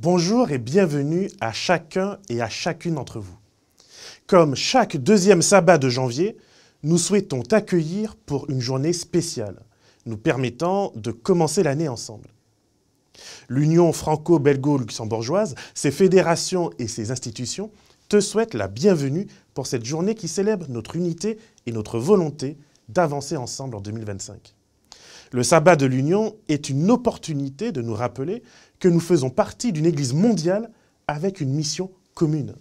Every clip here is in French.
Bonjour et bienvenue à chacun et à chacune d'entre vous. Comme chaque deuxième sabbat de janvier, nous souhaitons t'accueillir pour une journée spéciale, nous permettant de commencer l'année ensemble. L'Union franco-belgo-luxembourgeoise, ses fédérations et ses institutions te souhaitent la bienvenue pour cette journée qui célèbre notre unité et notre volonté d'avancer ensemble en 2025. Le sabbat de l'Union est une opportunité de nous rappeler que nous faisons partie d'une Église mondiale avec une mission commune.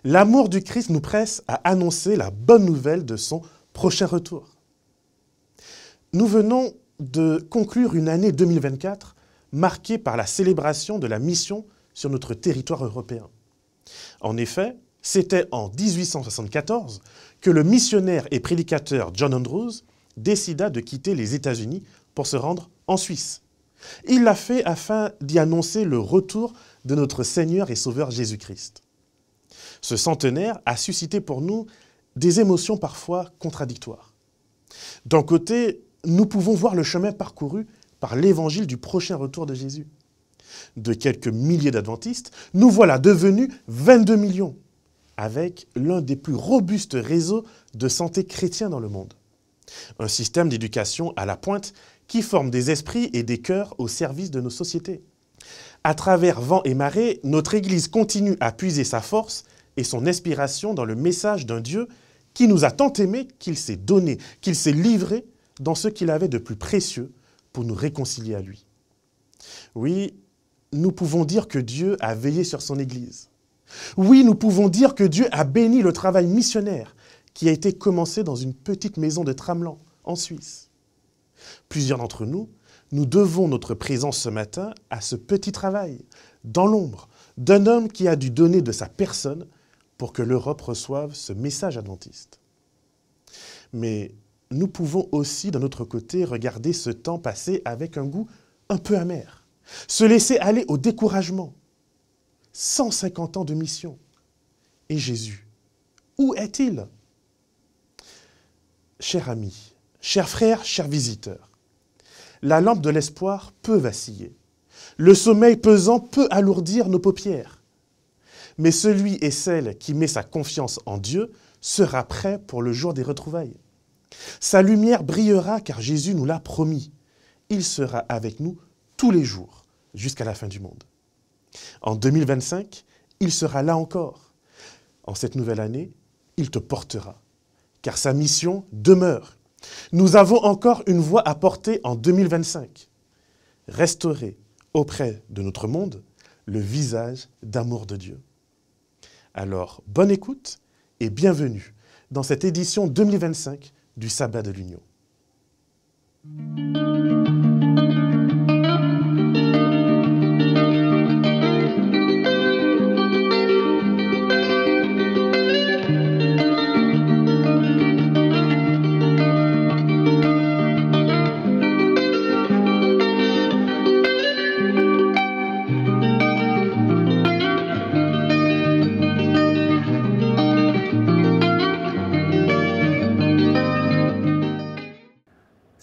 L'amour du Christ nous presse à annoncer la bonne nouvelle de son prochain retour. Nous venons de conclure une année 2024 marquée par la célébration de la mission sur notre territoire européen. En effet, c'était en 1874 que le missionnaire et prédicateur John Andrews décida de quitter les États-Unis pour se rendre en Suisse. Il l'a fait afin d'y annoncer le retour de notre Seigneur et Sauveur Jésus-Christ. Ce centenaire a suscité pour nous des émotions parfois contradictoires. D'un côté, nous pouvons voir le chemin parcouru par l'évangile du prochain retour de Jésus. De quelques milliers d'adventistes, nous voilà devenus 22 millions, avec l'un des plus robustes réseaux de santé chrétiens dans le monde. Un système d'éducation à la pointe qui forme des esprits et des cœurs au service de nos sociétés. À travers vents et marées, notre Église continue à puiser sa force et son inspiration dans le message d'un Dieu qui nous a tant aimés qu'il s'est donné, qu'il s'est livré dans ce qu'il avait de plus précieux pour nous réconcilier à lui. Oui, nous pouvons dire que Dieu a veillé sur son Église. Oui, nous pouvons dire que Dieu a béni le travail missionnaire qui a été commencé dans une petite maison de Tramelan, en Suisse. Plusieurs d'entre nous, nous devons notre présence ce matin à ce petit travail, dans l'ombre, d'un homme qui a dû donner de sa personne pour que l'Europe reçoive ce message adventiste. Mais nous pouvons aussi, d'un autre côté, regarder ce temps passé avec un goût un peu amer, se laisser aller au découragement. 150 ans de mission. Et Jésus, où est-il ? Chers amis, chers frères, chers visiteurs, la lampe de l'espoir peut vaciller. Le sommeil pesant peut alourdir nos paupières. Mais celui et celle qui met sa confiance en Dieu sera prêt pour le jour des retrouvailles. Sa lumière brillera car Jésus nous l'a promis. Il sera avec nous tous les jours jusqu'à la fin du monde. En 2025, il sera là encore. En cette nouvelle année, il te portera, car sa mission demeure. Nous avons encore une voix à porter en 2025. Restaurer auprès de notre monde le visage d'amour de Dieu. Alors, bonne écoute et bienvenue dans cette édition 2025 du Sabbat de l'Union.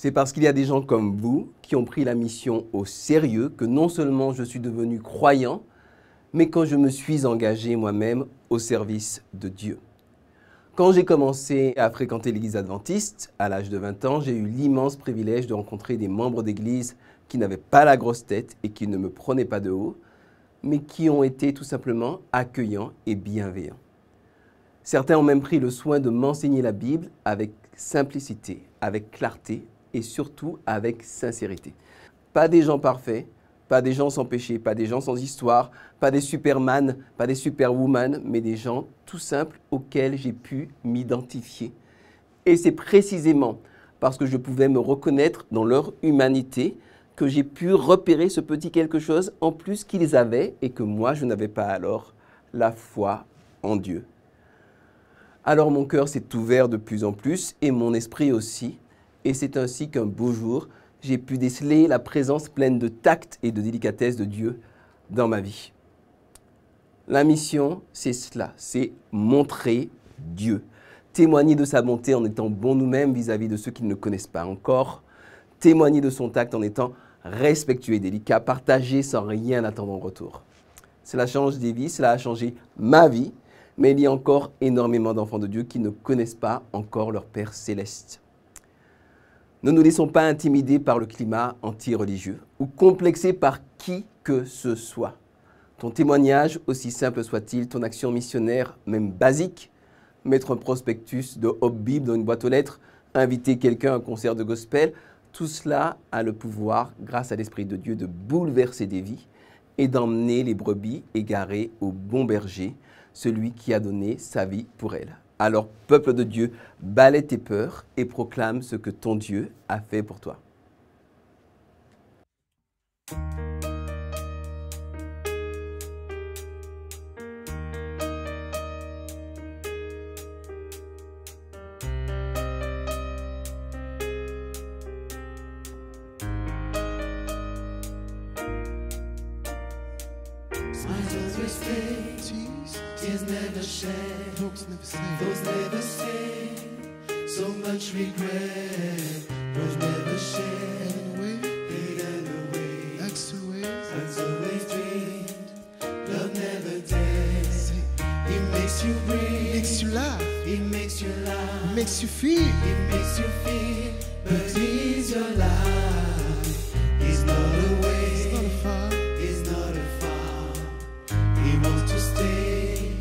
C'est parce qu'il y a des gens comme vous qui ont pris la mission au sérieux que non seulement je suis devenu croyant, mais que je me suis engagé moi-même au service de Dieu. Quand j'ai commencé à fréquenter l'Église adventiste, à l'âge de 20 ans, j'ai eu l'immense privilège de rencontrer des membres d'Église qui n'avaient pas la grosse tête et qui ne me prenaient pas de haut, mais qui ont été tout simplement accueillants et bienveillants. Certains ont même pris le soin de m'enseigner la Bible avec simplicité, avec clarté, et surtout avec sincérité. Pas des gens parfaits, pas des gens sans péché, pas des gens sans histoire, pas des superman, pas des superwoman, mais des gens tout simples auxquels j'ai pu m'identifier. Et c'est précisément parce que je pouvais me reconnaître dans leur humanité que j'ai pu repérer ce petit quelque chose en plus qu'ils avaient et que moi je n'avais pas alors, la foi en Dieu. Alors mon cœur s'est ouvert de plus en plus et mon esprit aussi. Et c'est ainsi qu'un beau jour, j'ai pu déceler la présence pleine de tact et de délicatesse de Dieu dans ma vie. La mission, c'est cela, c'est montrer Dieu. Témoigner de sa bonté en étant bon nous-mêmes vis-à-vis de ceux qui ne le connaissent pas encore. Témoigner de son tact en étant respectueux et délicat, partagé sans rien attendre en retour. Cela change des vies, cela a changé ma vie, mais il y a encore énormément d'enfants de Dieu qui ne connaissent pas encore leur Père céleste. Ne nous laissons pas intimider par le climat anti-religieux ou complexés par qui que ce soit. Ton témoignage, aussi simple soit-il, ton action missionnaire, même basique, mettre un prospectus de Hope Bible dans une boîte aux lettres, inviter quelqu'un à un concert de gospel, tout cela a le pouvoir, grâce à l'Esprit de Dieu, de bouleverser des vies et d'emmener les brebis égarées au bon berger, celui qui a donné sa vie pour elles. Alors, peuple de Dieu, balaie tes peurs et proclame ce que ton Dieu a fait pour toi. Tears never shed, those never say, so much regret, those never shed, hidden away, that's always dreamed, love never dead, it makes you breathe, Makes you laugh, it makes you laugh, makes you feel. it makes you feel, but he's your life, he's not away, It's not a far. he's not afar, he wants to stay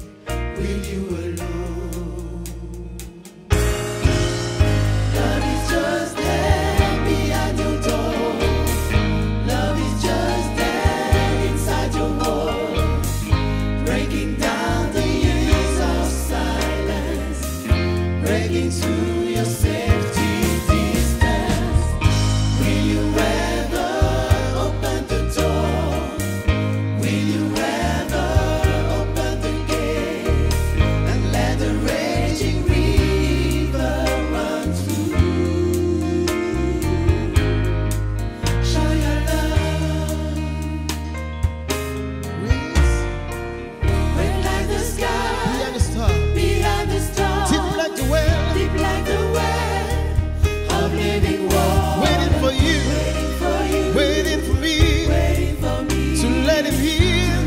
with you alone. Love is just there behind your door. Love is just there inside your walls, breaking down the years of silence, breaking through your safety distance. Will you ever open the door? Will you ever open the gate and let the raging river run through? Show your love, Wings red like the sky, behind the star, behind the storm, deep like the well, deep like the well of living water, waiting for you, waiting for you, waiting for me, waiting for me to let him heal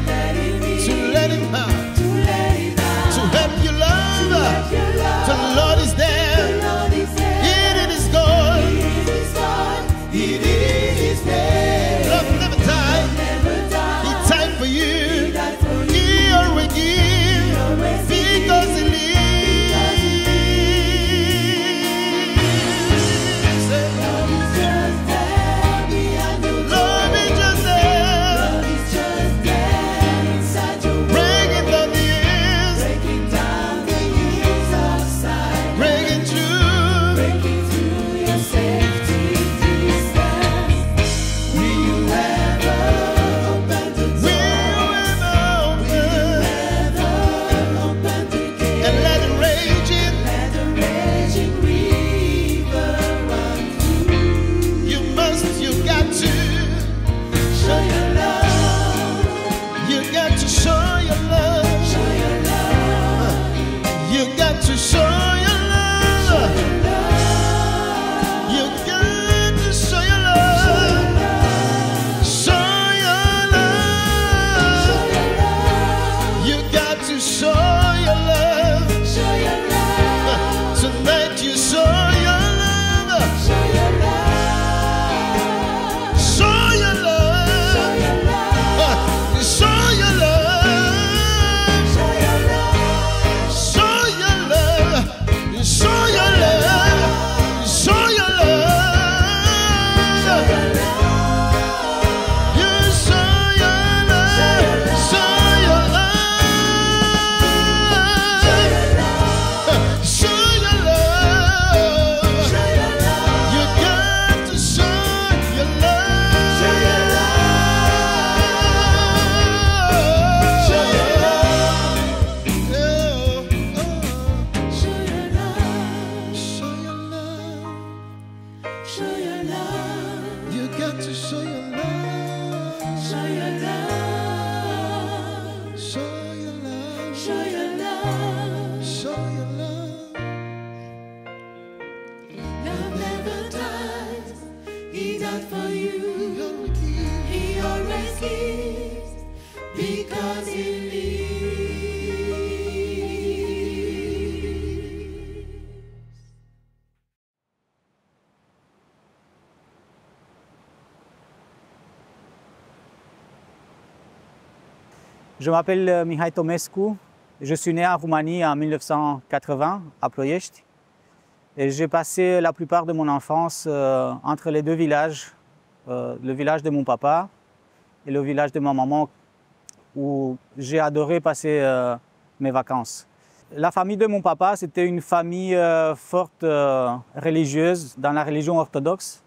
Je m'appelle Mihai Tomescu. Je suis né en Roumanie en 1980, à Ploiești. Et j'ai passé la plupart de mon enfance entre les deux villages, le village de mon papa et le village de ma maman, où j'ai adoré passer mes vacances. La famille de mon papa, c'était une famille forte religieuse, dans la religion orthodoxe.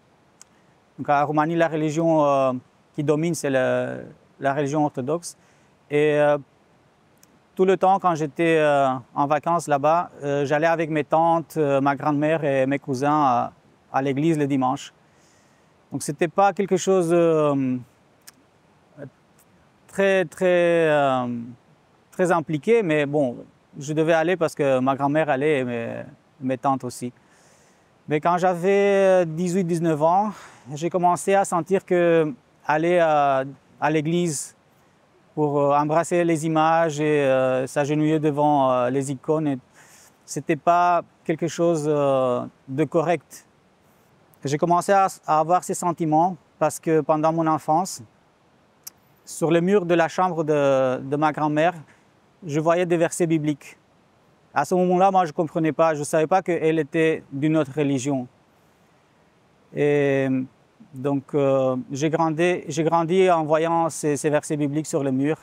Donc en Roumanie, la religion qui domine, c'est la religion orthodoxe. Et tout le temps, quand j'étais en vacances là-bas, j'allais avec mes tantes, ma grand-mère et mes cousins à l'église le dimanche. Donc ce n'était pas quelque chose très impliqué, mais bon, je devais aller parce que ma grand-mère allait et mes tantes aussi. Mais quand j'avais 18-19 ans, j'ai commencé à sentir que aller à l'église pour embrasser les images et s'agenouiller devant les icônes, ce n'était pas quelque chose de correct. J'ai commencé à avoir ces sentiments parce que pendant mon enfance, sur le mur de la chambre de ma grand-mère, je voyais des versets bibliques. À ce moment-là, moi, je ne comprenais pas. Je ne savais pas qu'elle était d'une autre religion. Et donc, j'ai grandi en voyant ces versets bibliques sur le mur.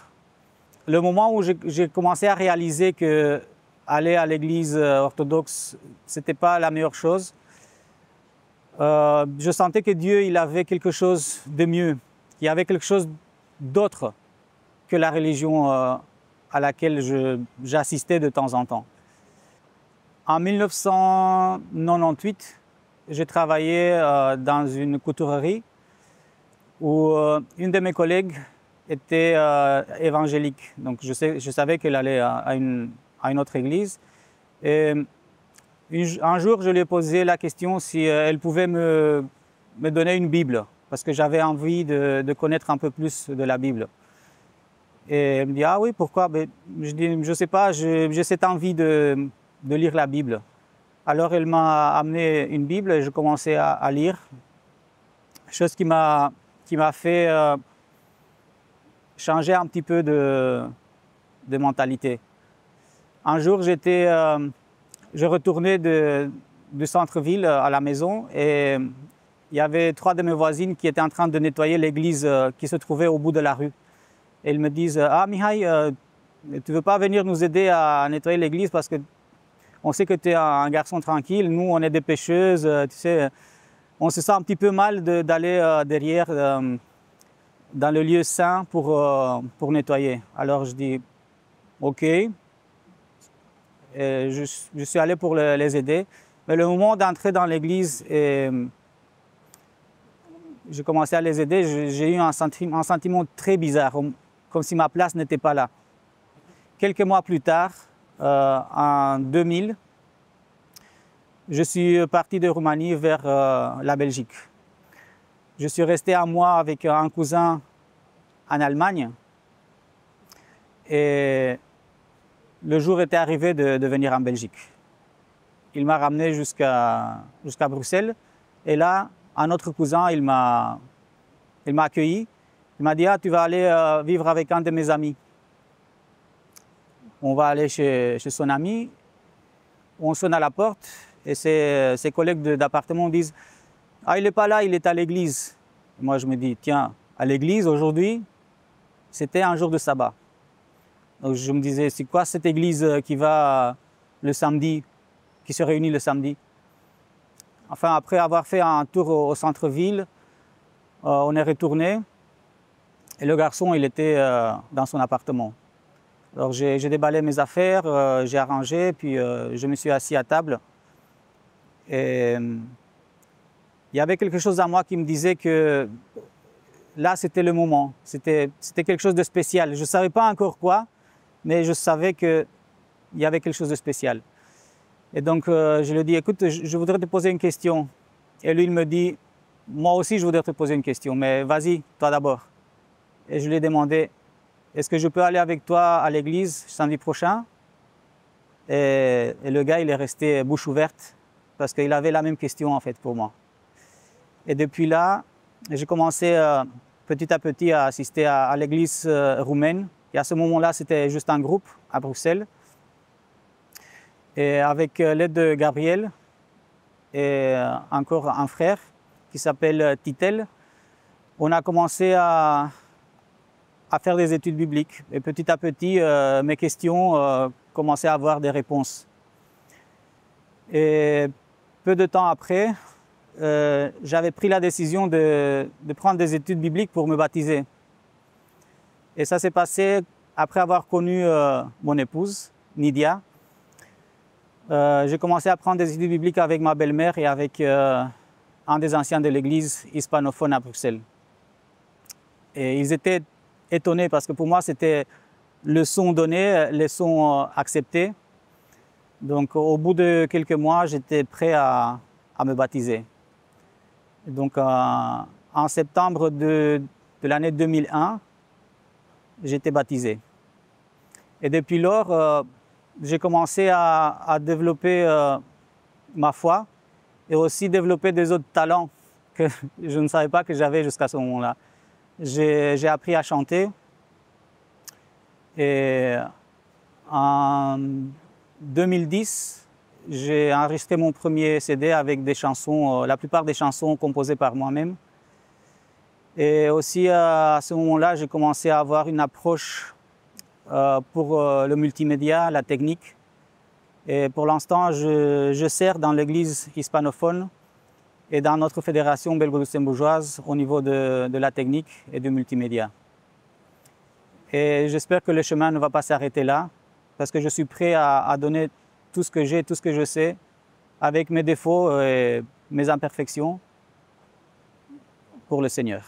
Le moment où j'ai commencé à réaliser que aller à l'église orthodoxe, ce n'était pas la meilleure chose, je sentais que Dieu, il avait quelque chose de mieux. Il y avait quelque chose d'autre que la religion à laquelle j'assistais de temps en temps. En 1998, j'ai travaillé dans une couturerie où une de mes collègues était évangélique. Donc je savais qu'elle allait à une autre église. Et un jour, je lui ai posé la question si elle pouvait me donner une Bible, parce que j'avais envie de connaître un peu plus de la Bible. Et elle me dit, ah oui, pourquoi? Ben, je dis, je ne sais pas, j'ai cette envie de lire la Bible. Alors elle m'a amené une Bible et je commençais à lire, chose qui m'a fait changer un petit peu de mentalité. Un jour, je retournais du centre-ville à la maison et il y avait 3 de mes voisines qui étaient en train de nettoyer l'église qui se trouvait au bout de la rue. Et elles me disent, ah Mihai, tu ne veux pas venir nous aider à nettoyer l'église parce que on sait que tu es un garçon tranquille, nous on est des pêcheuses, tu sais, on se sent un petit peu mal d'aller derrière dans le lieu saint pour nettoyer. Alors je dis, ok, et je suis allé pour les aider. Mais le moment d'entrer dans l'église, j'ai commencé à les aider, j'ai eu un sentiment très bizarre, comme si ma place n'était pas là. Quelques mois plus tard, en 2000, je suis parti de Roumanie vers la Belgique. Je suis resté un mois avec un cousin en Allemagne et le jour était arrivé de venir en Belgique. Il m'a ramené jusqu'à Bruxelles et là, un autre cousin, il m'a accueilli. Il m'a dit, ah, tu vas aller vivre avec un de mes amis. On va aller chez son ami, on sonne à la porte et ses collègues d'appartement disent « Ah, il n'est pas là, il est à l'église. » Moi, je me dis « Tiens, à l'église aujourd'hui, c'était un jour de sabbat. » Donc je me disais « C'est quoi cette église qui va le samedi, qui se réunit le samedi ?» Enfin, après avoir fait un tour au centre-ville, on est retourné et le garçon, il était dans son appartement. Alors j'ai déballé mes affaires, j'ai arrangé, puis je me suis assis à table. Et il y avait quelque chose en moi qui me disait que là, c'était le moment. C'était quelque chose de spécial. Je ne savais pas encore quoi, mais je savais qu'il y avait quelque chose de spécial. Et donc je lui ai dit, écoute, je voudrais te poser une question. Et lui, il me dit, moi aussi, je voudrais te poser une question, mais vas-y, toi d'abord. Et je lui ai demandé, est-ce que je peux aller avec toi à l'église samedi prochain? Et le gars, il est resté bouche ouverte parce qu'il avait la même question en fait pour moi. Et depuis là, j'ai commencé petit à petit à assister à l'église roumaine qui Et à ce moment-là, c'était juste un groupe à Bruxelles. Et avec l'aide de Gabriel et encore un frère qui s'appelle Titel, on a commencé à faire des études bibliques. Et petit à petit, mes questions commençaient à avoir des réponses. Et peu de temps après, j'avais pris la décision de prendre des études bibliques pour me baptiser. Et ça s'est passé après avoir connu mon épouse, Nidia. J'ai commencé à prendre des études bibliques avec ma belle-mère et avec un des anciens de l'église hispanophone à Bruxelles. Et ils étaient étonnés parce que pour moi, c'était leçon donnée, leçon acceptée. Donc au bout de quelques mois, j'étais prêt à me baptiser. Donc en septembre de l'année 2001, j'étais baptisé. Et depuis lors, j'ai commencé à développer ma foi et aussi développer des autres talents que je ne savais pas que j'avais jusqu'à ce moment-là. J'ai appris à chanter et en 2010, j'ai enregistré mon premier CD avec des chansons, la plupart des chansons composées par moi-même. Et aussi à ce moment-là, j'ai commencé à avoir une approche pour le multimédia, la technique. Et pour l'instant, je sers dans l'église hispanophone et dans notre fédération belgo-luxembourgeoise au niveau de la technique et du multimédia. Et j'espère que le chemin ne va pas s'arrêter là, parce que je suis prêt à donner tout ce que j'ai, tout ce que je sais, avec mes défauts et mes imperfections, pour le Seigneur.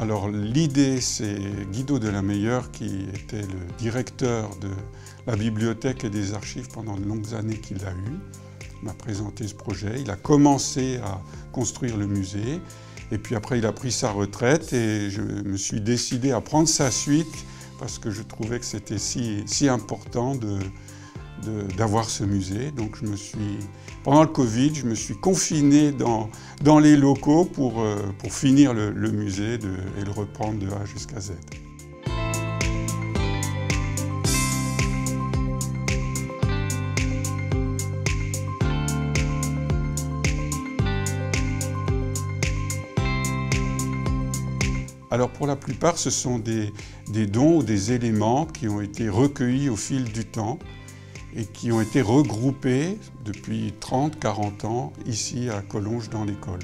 Alors l'idée, c'est Guido Delameilleur, qui était le directeur de la bibliothèque et des archives pendant de longues années qu'il a eu. Il m'a présenté ce projet. Il a commencé à construire le musée. Et puis après, il a pris sa retraite et je me suis décidé à prendre sa suite parce que je trouvais que c'était si important d'avoir ce musée. Donc pendant le Covid, je me suis confiné dans les locaux pour finir le musée et le reprendre de A jusqu'à Z. Alors pour la plupart, ce sont des dons ou des éléments qui ont été recueillis au fil du temps et qui ont été regroupés depuis 30-40 ans ici à Collonges dans l'école.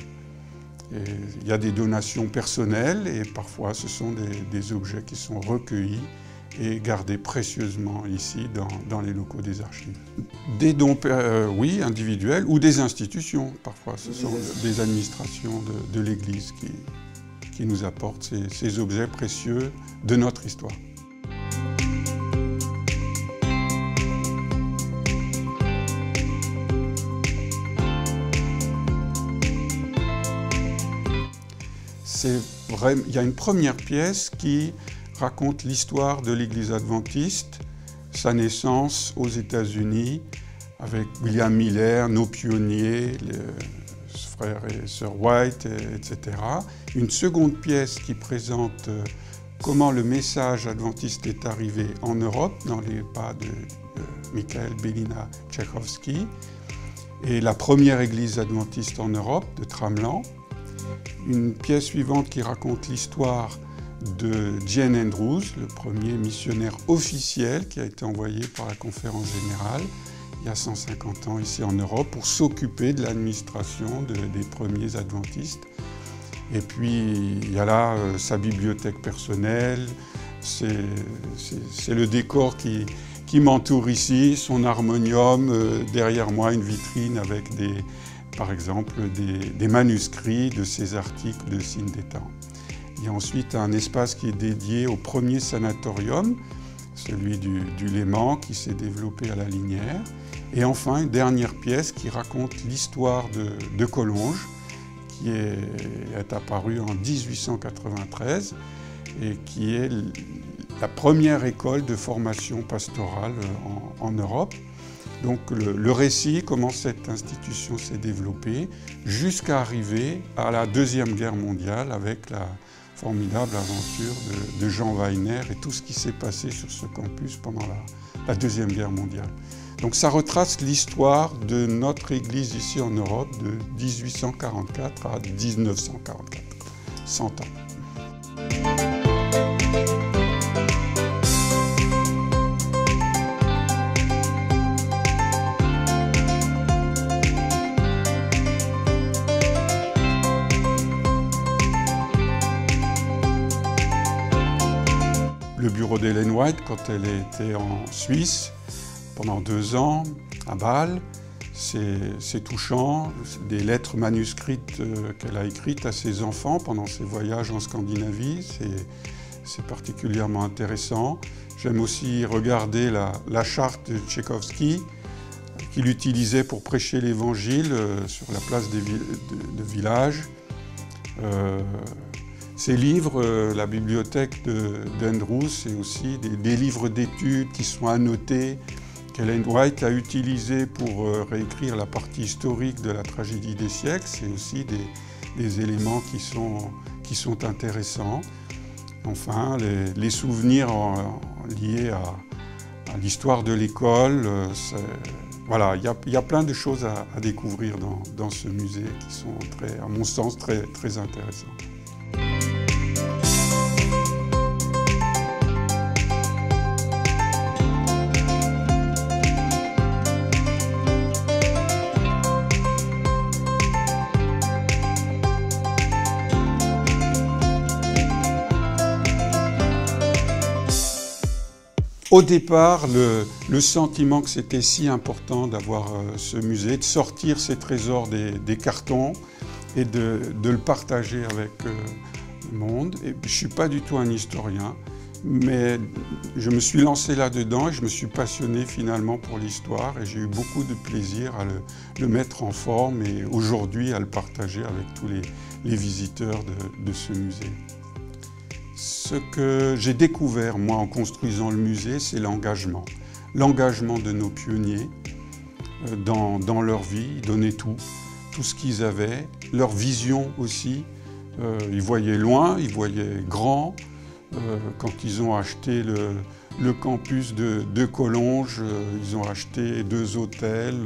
Il y a des donations personnelles et parfois ce sont des objets qui sont recueillis et gardés précieusement ici dans les locaux des archives. Des dons, oui, individuels ou des institutions. Parfois ce sont des administrations de l'Église qui nous apportent ces objets précieux de notre histoire. Il y a une première pièce qui raconte l'histoire de l'Église adventiste, sa naissance aux États-Unis, avec William Miller, nos pionniers, les frères et sœurs White, etc. Une seconde pièce qui présente comment le message adventiste est arrivé en Europe, dans les pas de Michael Bélina Tchaïkovski, et la première église adventiste en Europe, de Tramelan. Une pièce suivante qui raconte l'histoire de Jane Andrews, le premier missionnaire officiel qui a été envoyé par la Conférence générale il y a 150 ans ici en Europe pour s'occuper de l'administration des premiers adventistes. Et puis il y a là sa bibliothèque personnelle, c'est le décor qui qui m'entoure ici, son harmonium, derrière moi une vitrine avec par exemple des manuscrits de ses articles de Signes des Temps. Il y a ensuite un espace qui est dédié au premier sanatorium, celui du Léman qui s'est développé à la Linière. Et enfin une dernière pièce qui raconte l'histoire de Collonges, qui est apparue en 1893 et qui est la première école de formation pastorale en Europe. Donc le récit, comment cette institution s'est développée, jusqu'à arriver à la Deuxième Guerre mondiale avec la formidable aventure de Jean Weiner et tout ce qui s'est passé sur ce campus pendant la Deuxième Guerre mondiale. Donc ça retrace l'histoire de notre Église ici en Europe de 1844 à 1944, 100 ans. Le bureau d'Ellen White, quand elle était en Suisse, pendant 2 ans, à Bâle, c'est touchant, des lettres manuscrites qu'elle a écrites à ses enfants pendant ses voyages en Scandinavie, c'est particulièrement intéressant. J'aime aussi regarder la charte de Tchaïkovski, qu'il utilisait pour prêcher l'Évangile sur la place de village. Ces livres, la bibliothèque d'Andrews, c'est aussi des livres d'études qui sont annotés, qu'Ellen White a utilisé pour réécrire la partie historique de la tragédie des siècles. C'est aussi des éléments qui sont intéressants. Enfin, les souvenirs liés à l'histoire de l'école. Voilà, il y a plein de choses à découvrir dans ce musée qui sont, à mon sens, très, très intéressants. Au départ, le sentiment que c'était si important d'avoir ce musée, de sortir ces trésors des cartons et de le partager avec le monde. Et je ne suis pas du tout un historien, mais je me suis lancé là-dedans et je me suis passionné finalement pour l'histoire et j'ai eu beaucoup de plaisir à le mettre en forme et aujourd'hui à le partager avec tous les visiteurs de ce musée. Ce que j'ai découvert, moi, en construisant le musée, c'est l'engagement. L'engagement de nos pionniers dans leur vie. Ils donnaient tout ce qu'ils avaient, leur vision aussi. Ils voyaient loin, ils voyaient grand. Quand ils ont acheté le campus de Collonges, ils ont acheté 2 hôtels,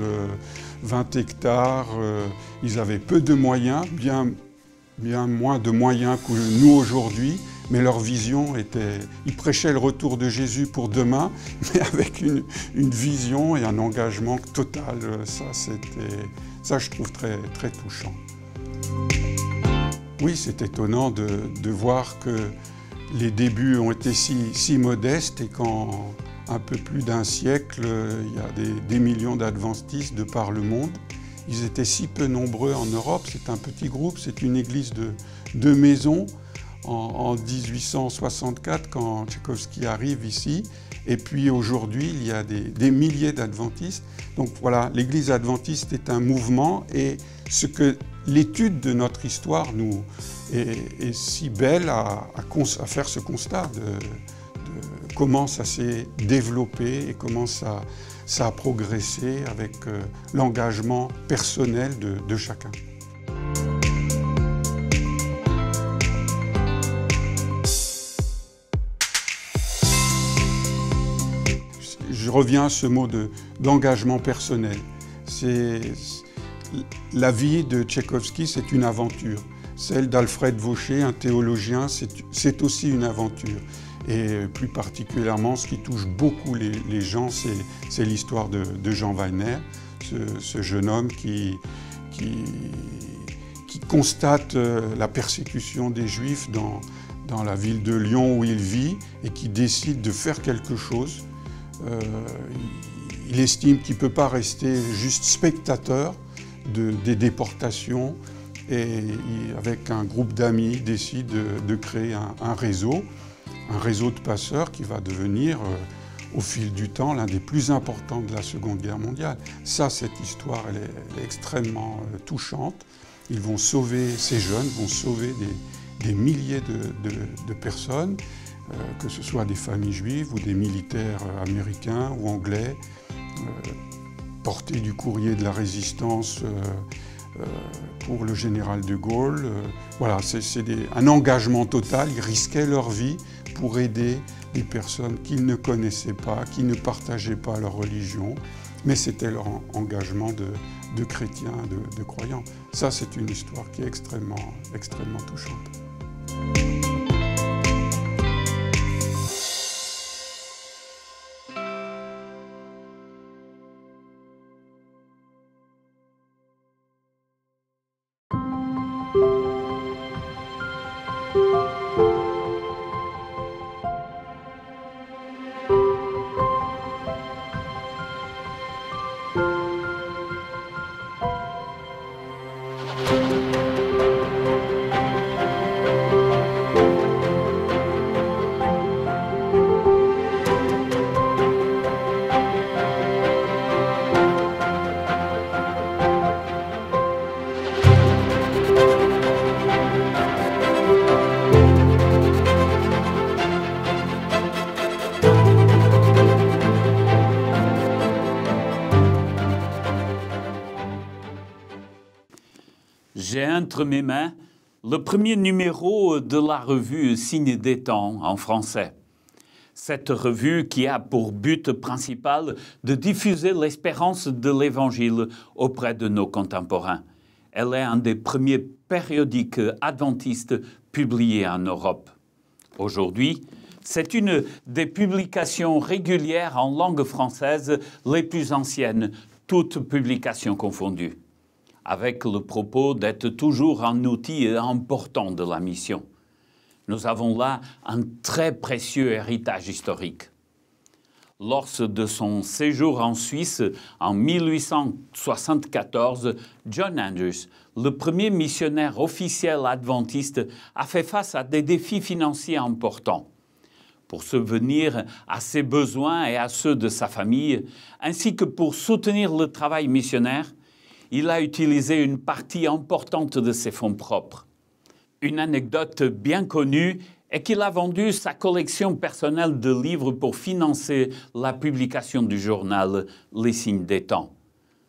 20 hectares. Ils avaient peu de moyens, bien moins de moyens que nous aujourd'hui. Mais leur vision était, ils prêchaient le retour de Jésus pour demain, mais avec une vision et un engagement total. Ça je trouve très, très touchant. Oui, c'est étonnant de voir que les débuts ont été si modestes et qu'en un peu plus d'1 siècle, il y a des millions d'adventistes de par le monde. Ils étaient si peu nombreux en Europe, c'est un petit groupe, c'est une église de maison. En 1864, quand Tchaïkovski arrive ici, et puis aujourd'hui, il y a des milliers d'adventistes. Donc voilà, l'Église adventiste est un mouvement, et ce que l'étude de notre histoire nous est si belle à faire ce constat de comment ça s'est développé et comment ça a progressé avec l'engagement personnel de chacun. Je reviens à ce mot d'engagement personnel. La vie de Tchaïkovski, c'est une aventure. Celle d'Alfred Vaucher, un théologien, c'est aussi une aventure. Et plus particulièrement, ce qui touche beaucoup les gens, c'est l'histoire de Jean Weiner, ce jeune homme qui constate la persécution des Juifs dans la ville de Lyon où il vit et qui décide de faire quelque chose Il estime qu'il ne peut pas rester juste spectateur des déportations et avec un groupe d'amis, il décide de créer un réseau de passeurs qui va devenir au fil du temps l'un des plus importants de la Seconde Guerre mondiale. Ça, cette histoire, elle est extrêmement touchante. Ils vont sauver, ces jeunes vont sauver des milliers de personnes, que ce soit des familles juives ou des militaires américains ou anglais, porter du courrier de la résistance pour le général de Gaulle. Voilà, c'est un engagement total. Ils risquaient leur vie pour aider des personnes qu'ils ne connaissaient pas, qui ne partageaient pas leur religion, mais c'était leur engagement de chrétiens, de croyants. Ça, c'est une histoire qui est extrêmement touchante. J'ai entre mes mains le premier numéro de la revue Signe des temps en français. Cette revue qui a pour but principal de diffuser l'espérance de l'Évangile auprès de nos contemporains. Elle est un des premiers périodiques adventistes publiés en Europe. Aujourd'hui, c'est une des publications régulières en langue française les plus anciennes, toutes publications confondues, avec le propos d'être toujours un outil important de la mission. Nous avons là un très précieux héritage historique. Lors de son séjour en Suisse en 1874, John Andrews, le premier missionnaire officiel adventiste, a fait face à des défis financiers importants. Pour subvenir à ses besoins et à ceux de sa famille, ainsi que pour soutenir le travail missionnaire, il a utilisé une partie importante de ses fonds propres. Une anecdote bien connue est qu'il a vendu sa collection personnelle de livres pour financer la publication du journal Les Signes des temps.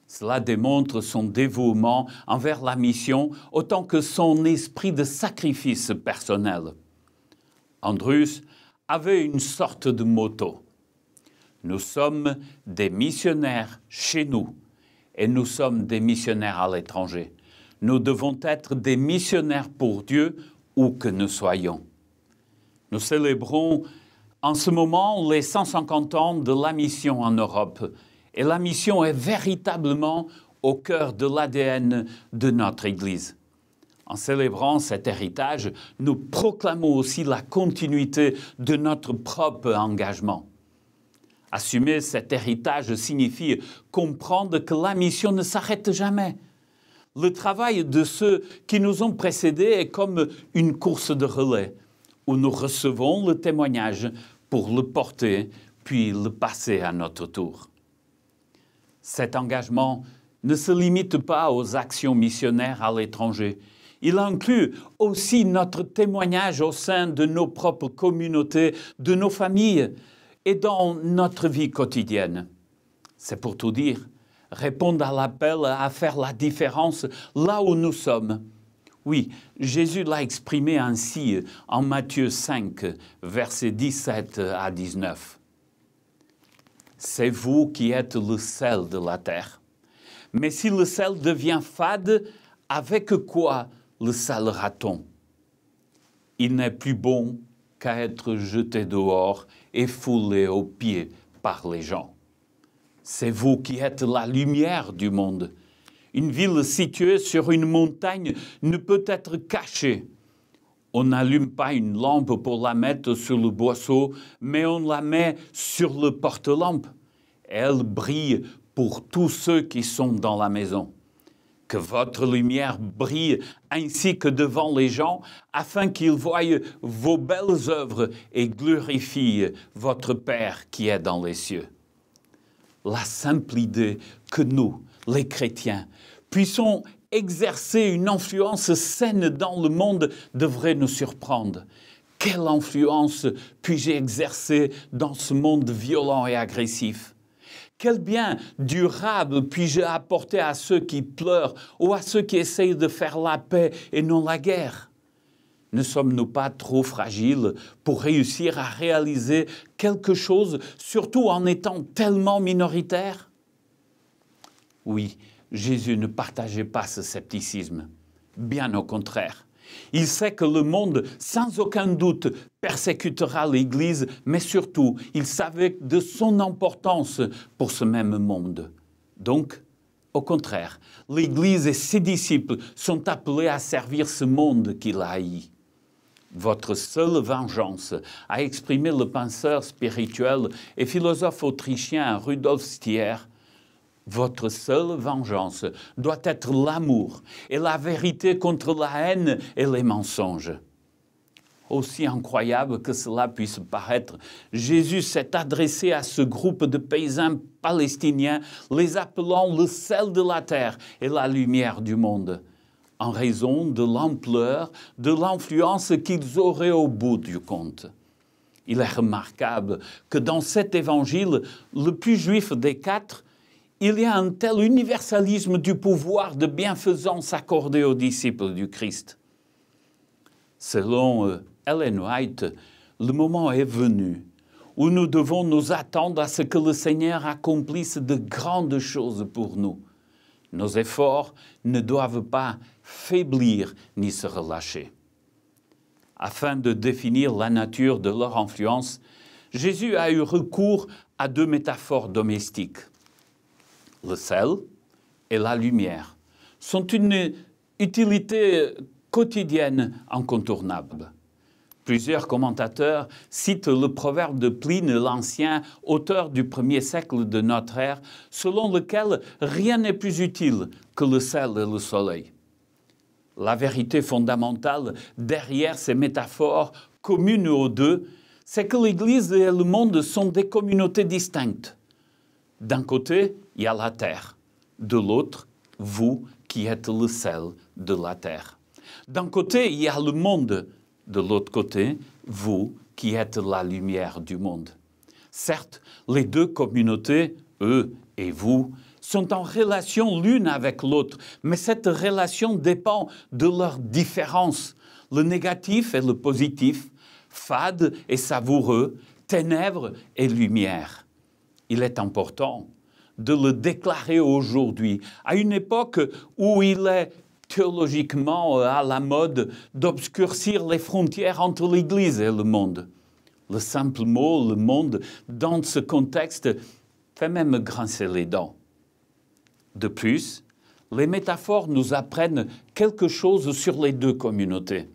Cela démontre son dévouement envers la mission autant que son esprit de sacrifice personnel. Andrews avait une sorte de motto. Nous sommes des missionnaires chez nous. Et nous sommes des missionnaires à l'étranger. Nous devons être des missionnaires pour Dieu où que nous soyons. Nous célébrons en ce moment les 150 ans de la mission en Europe. Et la mission est véritablement au cœur de l'ADN de notre Église. En célébrant cet héritage, nous proclamons aussi la continuité de notre propre engagement. Assumer cet héritage signifie comprendre que la mission ne s'arrête jamais. Le travail de ceux qui nous ont précédés est comme une course de relais, où nous recevons le témoignage pour le porter, puis le passer à notre tour. Cet engagement ne se limite pas aux actions missionnaires à l'étranger. Il inclut aussi notre témoignage au sein de nos propres communautés, de nos familles, et dans notre vie quotidienne. C'est pour tout dire, répondre à l'appel à faire la différence là où nous sommes. Oui, Jésus l'a exprimé ainsi en Matthieu 5, versets 17 à 19. C'est vous qui êtes le sel de la terre. Mais si le sel devient fade, avec quoi le salera-t-on? Il n'est plus bon qu'à être jeté dehors et foulé aux pieds par les gens. C'est vous qui êtes la lumière du monde. Une ville située sur une montagne ne peut être cachée. On n'allume pas une lampe pour la mettre sur le boisseau, mais on la met sur le porte-lampe. Elle brille pour tous ceux qui sont dans la maison. Que votre lumière brille ainsi que devant les gens, afin qu'ils voient vos belles œuvres et glorifient votre Père qui est dans les cieux. La simple idée que nous, les chrétiens, puissions exercer une influence saine dans le monde devrait nous surprendre. Quelle influence puis-je exercer dans ce monde violent et agressif? Quel bien durable puis-je apporter à ceux qui pleurent ou à ceux qui essayent de faire la paix et non la guerre? Ne sommes-nous pas trop fragiles pour réussir à réaliser quelque chose, surtout en étant tellement minoritaires? Oui, Jésus ne partageait pas ce scepticisme. Bien au contraire. Il sait que le monde, sans aucun doute, persécutera l'Église, mais surtout, il savait de son importance pour ce même monde. Donc, au contraire, l'Église et ses disciples sont appelés à servir ce monde qu'il haït. Votre seule vengeance, a exprimé le penseur spirituel et philosophe autrichien Rudolf Stier, votre seule vengeance doit être l'amour et la vérité contre la haine et les mensonges. Aussi incroyable que cela puisse paraître, Jésus s'est adressé à ce groupe de paysans palestiniens, les appelant le sel de la terre et la lumière du monde, en raison de l'ampleur de l'influence qu'ils auraient au bout du compte. Il est remarquable que dans cet évangile, le plus juif des quatre, il y a un tel universalisme du pouvoir de bienfaisance accordé aux disciples du Christ. Selon Ellen White, le moment est venu où nous devons nous attendre à ce que le Seigneur accomplisse de grandes choses pour nous. Nos efforts ne doivent pas faiblir ni se relâcher. Afin de définir la nature de leur influence, Jésus a eu recours à deux métaphores domestiques. Le sel et la lumière sont une utilité quotidienne incontournable. Plusieurs commentateurs citent le proverbe de Pline l'Ancien, auteur du 1er siècle de notre ère, selon lequel rien n'est plus utile que le sel et le soleil. La vérité fondamentale derrière ces métaphores communes aux deux, c'est que l'Église et le monde sont des communautés distinctes. D'un côté, il y a la terre. De l'autre, vous qui êtes le sel de la terre. D'un côté, il y a le monde. De l'autre côté, vous qui êtes la lumière du monde. Certes, les deux communautés, eux et vous, sont en relation l'une avec l'autre, mais cette relation dépend de leurs différences, le négatif et le positif, fade et savoureux, ténèbres et lumière. Il est important de le déclarer aujourd'hui, à une époque où il est théologiquement à la mode d'obscurcir les frontières entre l'Église et le monde. Le simple mot « le monde » dans ce contexte fait même grincer les dents. De plus, les métaphores nous apprennent quelque chose sur les deux communautés.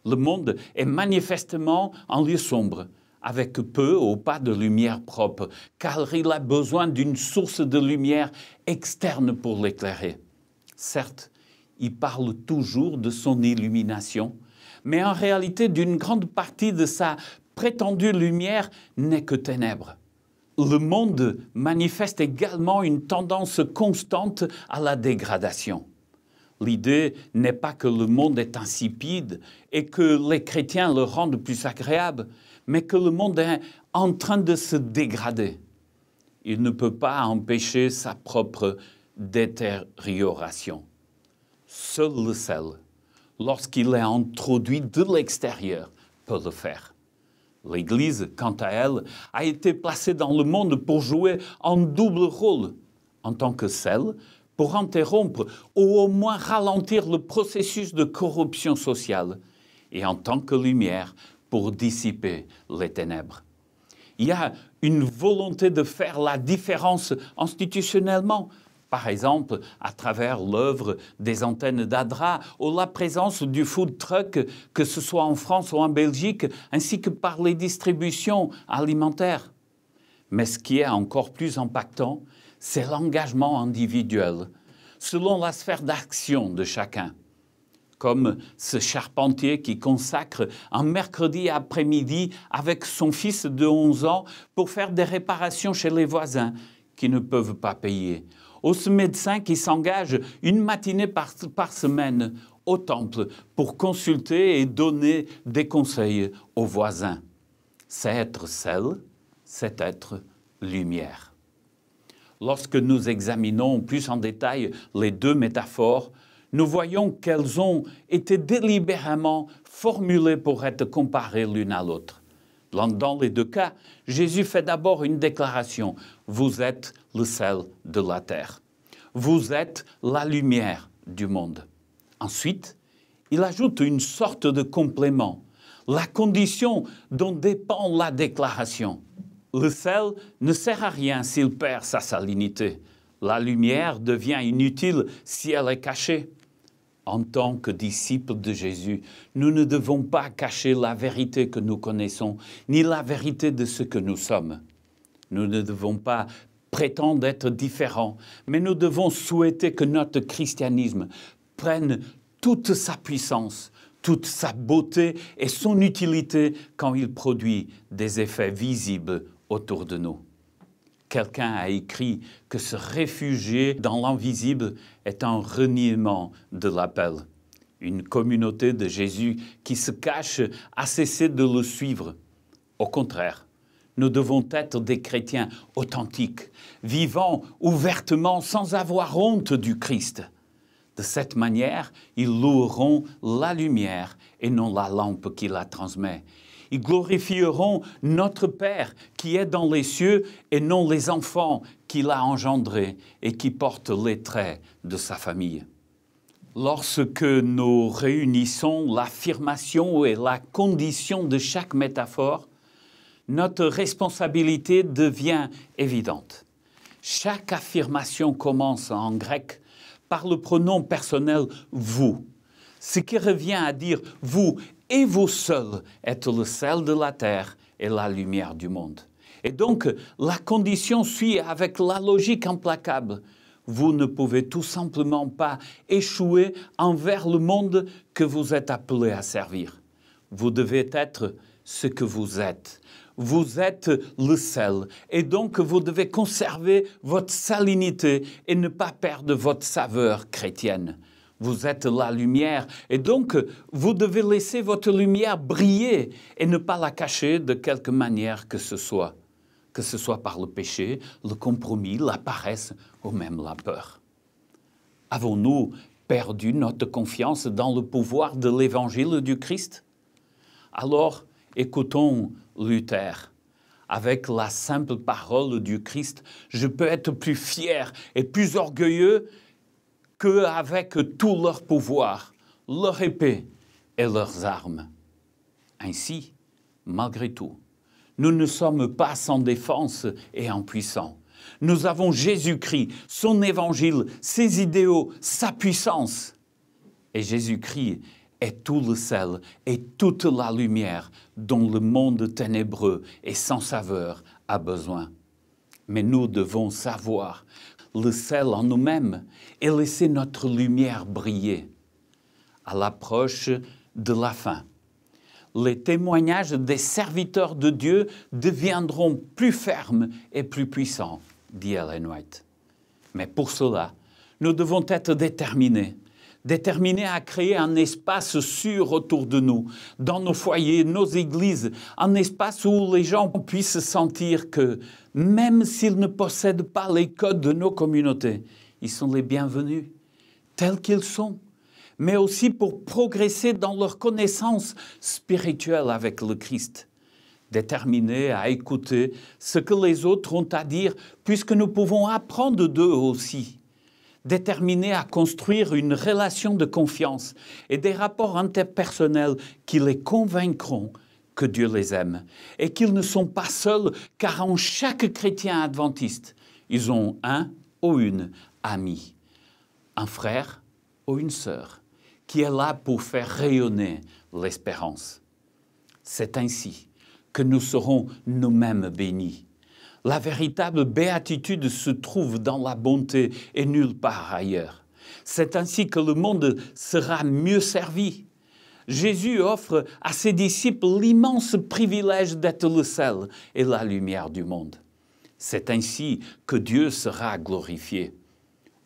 Le monde est manifestement un lieu sombre, avec peu ou pas de lumière propre, car il a besoin d'une source de lumière externe pour l'éclairer. Certes, il parle toujours de son illumination, mais en réalité, d'une grande partie de sa prétendue lumière n'est que ténèbres. Le monde manifeste également une tendance constante à la dégradation. L'idée n'est pas que le monde est insipide et que les chrétiens le rendent plus agréable, mais que le monde est en train de se dégrader. Il ne peut pas empêcher sa propre détérioration. Seul le sel, lorsqu'il est introduit de l'extérieur, peut le faire. L'Église, quant à elle, a été placée dans le monde pour jouer un double rôle, en tant que sel, pour interrompre ou au moins ralentir le processus de corruption sociale, et en tant que lumière, pour dissiper les ténèbres. Il y a une volonté de faire la différence institutionnellement, par exemple à travers l'œuvre des antennes d'Adra ou la présence du food truck, que ce soit en France ou en Belgique, ainsi que par les distributions alimentaires. Mais ce qui est encore plus impactant, c'est l'engagement individuel, selon la sphère d'action de chacun. Comme ce charpentier qui consacre un mercredi après-midi avec son fils de 11 ans pour faire des réparations chez les voisins qui ne peuvent pas payer. Ou ce médecin qui s'engage une matinée par semaine au temple pour consulter et donner des conseils aux voisins. C'est être sel, c'est être lumière. Lorsque nous examinons plus en détail les deux métaphores, nous voyons qu'elles ont été délibérément formulées pour être comparées l'une à l'autre. Dans les deux cas, Jésus fait d'abord une déclaration. Vous êtes le sel de la terre. Vous êtes la lumière du monde. Ensuite, il ajoute une sorte de complément, la condition dont dépend la déclaration. Le sel ne sert à rien s'il perd sa salinité. La lumière devient inutile si elle est cachée. En tant que disciples de Jésus, nous ne devons pas cacher la vérité que nous connaissons, ni la vérité de ce que nous sommes. Nous ne devons pas prétendre être différents, mais nous devons souhaiter que notre christianisme prenne toute sa puissance, toute sa beauté et son utilité quand il produit des effets visibles autour de nous. Quelqu'un a écrit que se réfugier dans l'invisible est un reniement de l'appel. Une communauté de Jésus qui se cache a cessé de le suivre. Au contraire, nous devons être des chrétiens authentiques, vivant ouvertement sans avoir honte du Christ. De cette manière, ils loueront la lumière et non la lampe qui la transmet. Ils glorifieront notre Père qui est dans les cieux et non les enfants qu'il a engendrés et qui portent les traits de sa famille. Lorsque nous réunissons l'affirmation et la condition de chaque métaphore, notre responsabilité devient évidente. Chaque affirmation commence en grec par le pronom personnel « vous », ce qui revient à dire « vous » et vous seuls êtes le sel de la terre et la lumière du monde. Et donc, la condition suit avec la logique implacable. Vous ne pouvez tout simplement pas échouer envers le monde que vous êtes appelé à servir. Vous devez être ce que vous êtes. Vous êtes le sel et donc vous devez conserver votre salinité et ne pas perdre votre saveur chrétienne. Vous êtes la lumière et donc vous devez laisser votre lumière briller et ne pas la cacher de quelque manière que ce soit par le péché, le compromis, la paresse ou même la peur. Avons-nous perdu notre confiance dans le pouvoir de l'évangile du Christ? Alors, écoutons Luther. Avec la simple parole du Christ, je peux être plus fier et plus orgueilleux qu'avec tout leur pouvoir, leur épée et leurs armes. Ainsi, malgré tout, nous ne sommes pas sans défense et impuissants. Nous avons Jésus-Christ, son évangile, ses idéaux, sa puissance. Et Jésus-Christ est tout le sel et toute la lumière dont le monde ténébreux et sans saveur a besoin. Mais nous devons savoir le sel en nous-mêmes et laisser notre lumière briller. À l'approche de la fin, les témoignages des serviteurs de Dieu deviendront plus fermes et plus puissants, dit Ellen White. Mais pour cela, nous devons être déterminés à créer un espace sûr autour de nous, dans nos foyers, nos églises, un espace où les gens puissent sentir que, même s'ils ne possèdent pas les codes de nos communautés, ils sont les bienvenus, tels qu'ils sont, mais aussi pour progresser dans leur connaissance spirituelle avec le Christ. Déterminés à écouter ce que les autres ont à dire, puisque nous pouvons apprendre d'eux aussi. Déterminés à construire une relation de confiance et des rapports interpersonnels qui les convaincront que Dieu les aime et qu'ils ne sont pas seuls, car en chaque chrétien adventiste, ils ont un ou une amie, un frère ou une sœur, qui est là pour faire rayonner l'espérance. C'est ainsi que nous serons nous-mêmes bénis. La véritable béatitude se trouve dans la bonté et nulle part ailleurs. C'est ainsi que le monde sera mieux servi. Jésus offre à ses disciples l'immense privilège d'être le sel et la lumière du monde. C'est ainsi que Dieu sera glorifié.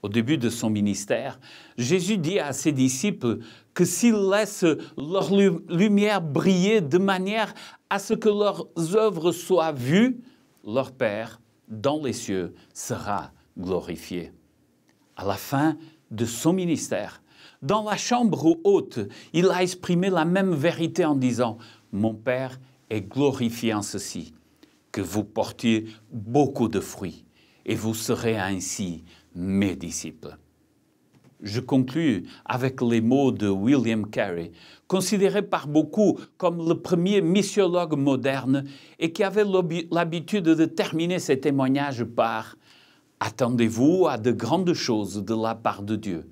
Au début de son ministère, Jésus dit à ses disciples que s'ils laissent leur lumière briller de manière à ce que leurs œuvres soient vues, leur Père, dans les cieux, sera glorifié. À la fin de son ministère, dans la chambre haute, il a exprimé la même vérité en disant « Mon Père est glorifié en ceci, que vous portiez beaucoup de fruits, et vous serez ainsi mes disciples. » Je conclus avec les mots de William Carey, considéré par beaucoup comme le premier missiologue moderne et qui avait l'habitude de terminer ses témoignages par « Attendez-vous à de grandes choses de la part de Dieu.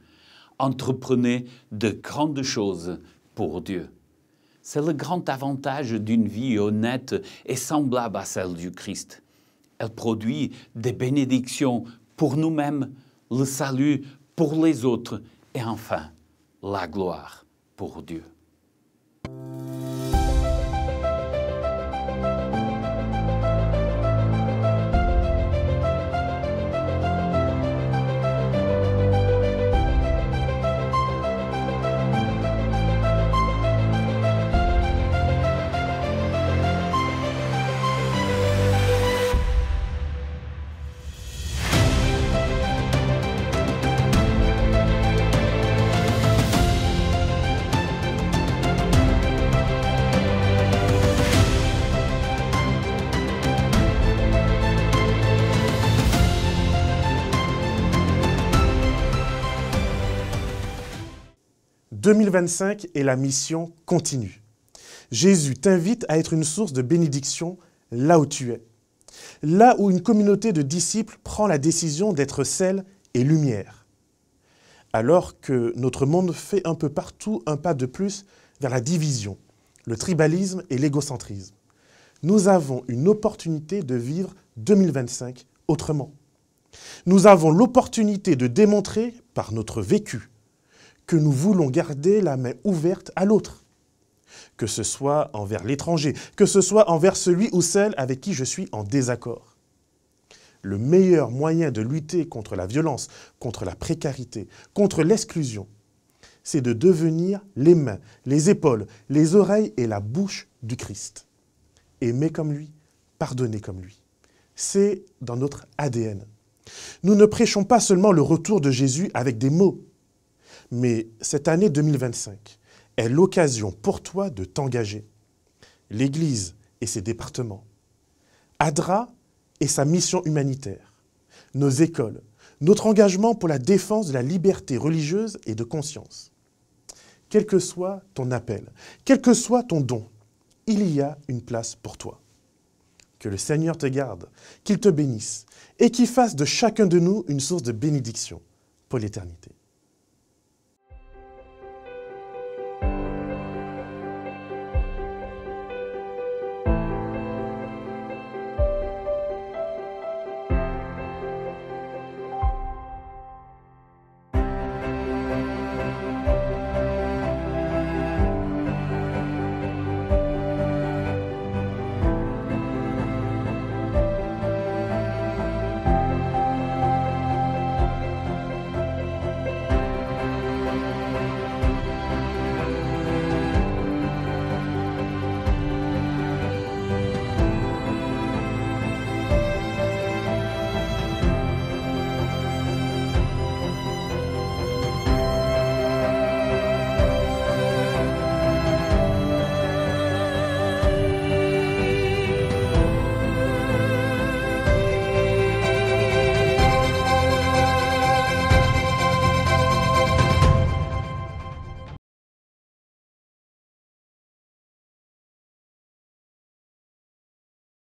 Entreprenez de grandes choses pour Dieu. » C'est le grand avantage d'une vie honnête et semblable à celle du Christ. Elle produit des bénédictions pour nous-mêmes, le salut pour les autres et enfin la gloire pour Dieu. « 2025 et la mission continue. Jésus t'invite à être une source de bénédiction là où tu es. Là où une communauté de disciples prend la décision d'être sel et lumière. Alors que notre monde fait un peu partout un pas de plus vers la division, le tribalisme et l'égocentrisme, nous avons une opportunité de vivre 2025 autrement. Nous avons l'opportunité de démontrer par notre vécu que nous voulons garder la main ouverte à l'autre, que ce soit envers l'étranger, que ce soit envers celui ou celle avec qui je suis en désaccord. Le meilleur moyen de lutter contre la violence, contre la précarité, contre l'exclusion, c'est de devenir les mains, les épaules, les oreilles et la bouche du Christ. Aimer comme lui, pardonner comme lui. C'est dans notre ADN. Nous ne prêchons pas seulement le retour de Jésus avec des mots, mais cette année 2025 est l'occasion pour toi de t'engager. L'Église et ses départements, ADRA et sa mission humanitaire, nos écoles, notre engagement pour la défense de la liberté religieuse et de conscience. Quel que soit ton appel, quel que soit ton don, il y a une place pour toi. Que le Seigneur te garde, qu'il te bénisse et qu'il fasse de chacun de nous une source de bénédiction pour l'éternité.